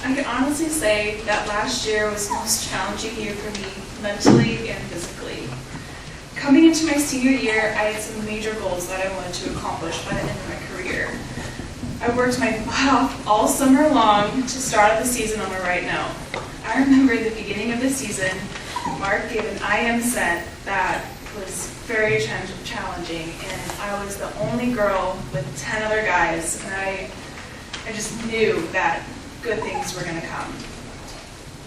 I can honestly say that last year was the most challenging year for me, mentally and physically. Coming into my senior year, I had some major goals that I wanted to accomplish by the end of my career. I worked my butt off all summer long to start out the season on the right note. I remember at the beginning of the season, Mark gave an IM set that was very challenging, and I was the only girl with 10 other guys, and I just knew that good things were going to come.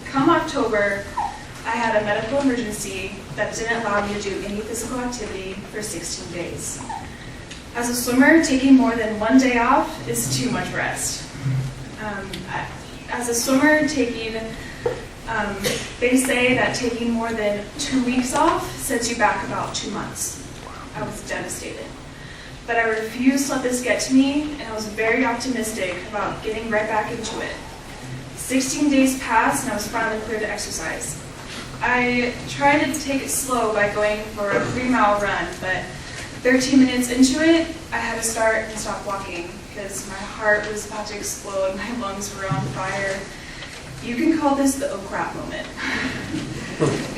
Come October, I had a medical emergency that didn't allow me to do any physical activity for 16 days. As a swimmer, taking more than one day off is too much rest. As a swimmer, they say that taking more than 2 weeks off sets you back about 2 months. I was devastated. But I refused to let this get to me, and I was very optimistic about getting right back into it. 16 days passed, and I was finally cleared to exercise. I tried to take it slow by going for a 3-mile run, but 13 minutes into it, I had to start and stop walking because my heart was about to explode, my lungs were on fire. You can call this the oh crap moment.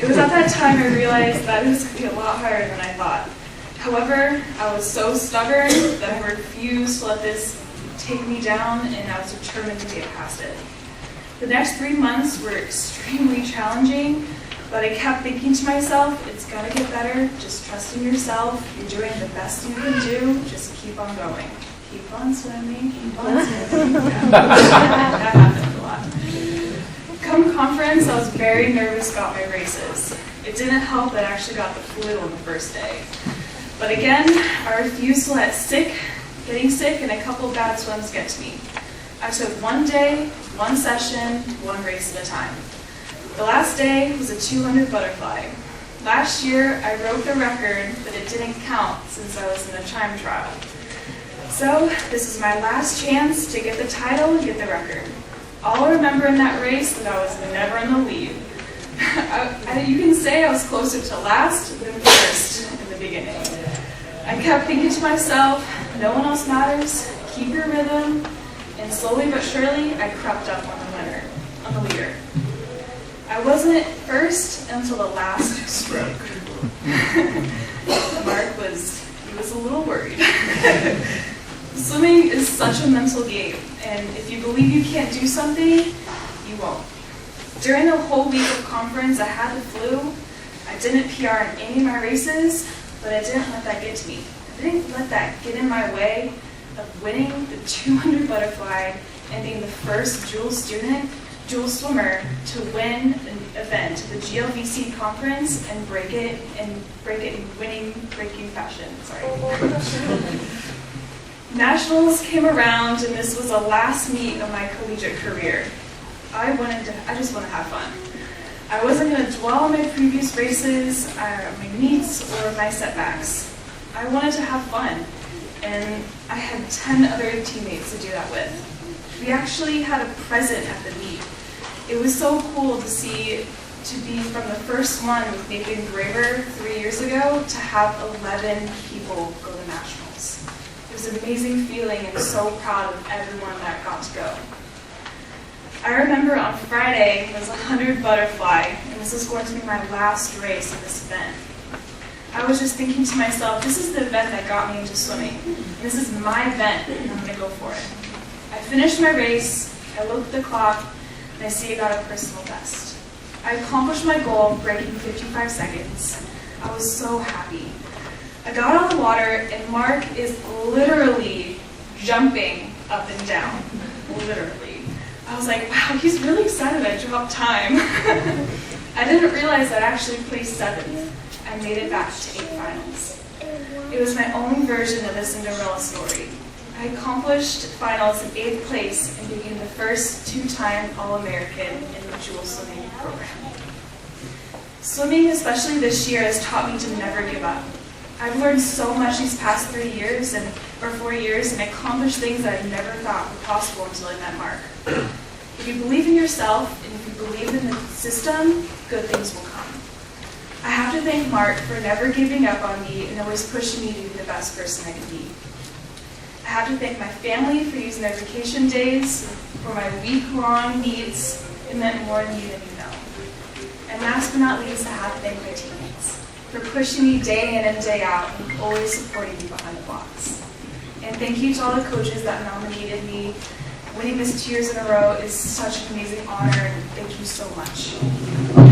It was at that time I realized that it was going to be a lot harder than I thought. However, I was so stubborn that I refused to let this take me down, and I was determined to get past it. The next 3 months were extremely challenging, but I kept thinking to myself, it's gonna get better, just trust in yourself, you're doing the best you can do, just keep on going. Keep on swimming, keep on swimming. Yeah. That happened a lot. Come conference, I was very nervous about my races. It didn't help that I actually got the flu on the first day. But again, I refused to let getting sick and a couple bad swims get to me. I took one day, one session, one race at a time. The last day was a 200 butterfly. Last year, I broke the record, but it didn't count since I was in a time trial. So, this is my last chance to get the title and get the record. I'll remember in that race that I was never in the lead. You can say I was closer to last than first in the beginning. I kept thinking to myself, no one else matters, keep your rhythm, and slowly but surely, I crept up on the leader. I wasn't first until the last stroke. Mark was a little worried. Swimming is such a mental game, and if you believe you can't do something, you won't. During the whole week of conference, I had the flu. I didn't PR in any of my races, but I didn't let that get to me. I didn't let that get in my way of winning the 200 butterfly and being the first Jewell swimmer to win an event, the GLVC conference, and break it in breaking fashion. Sorry. Nationals came around, and this was the last meet of my collegiate career. I just want to have fun. I wasn't going to dwell on my previous races, my meets, or my setbacks. I wanted to have fun, and I had 10 other teammates to do that with. We actually had a present at the meet. It was so cool to be from the first one with Nathan Graver 3 years ago to have 11 people go to nationals. It was an amazing feeling, and so proud of everyone that got to go. I remember on Friday, it was 100 butterfly, and this was going to be my last race of this event. I was just thinking to myself, this is the event that got me into swimming. This is my event, and I'm going to go for it. I finished my race, I looked at the clock, and I see I got a personal best. I accomplished my goal of breaking 55 seconds. I was so happy. I got out of the water, and Mark is literally jumping up and down. Literally. I was like, wow, he's really excited I dropped time. I didn't realize I'd actually placed 7th. I made it back to 8 finals. It was my own version of the Cinderella story. I accomplished finals in 8th place and became the first 2-time All-American in the Jewell swimming program. Swimming, especially this year, has taught me to never give up. I've learned so much these past 4 years and accomplished things that I never thought were possible until I met Mark. If you believe in yourself and if you believe in the system, good things will come. I have to thank Mark for never giving up on me and always pushing me to be the best person I can be. I have to thank my family for using their vacation days, for my week-long meets. It meant more to me than you know. And last but not least, I have to thank my teammates for pushing me day in and day out and always supporting me behind the blocks. And thank you to all the coaches that nominated me. Winning this 2 years in a row is such an amazing honor, and thank you so much.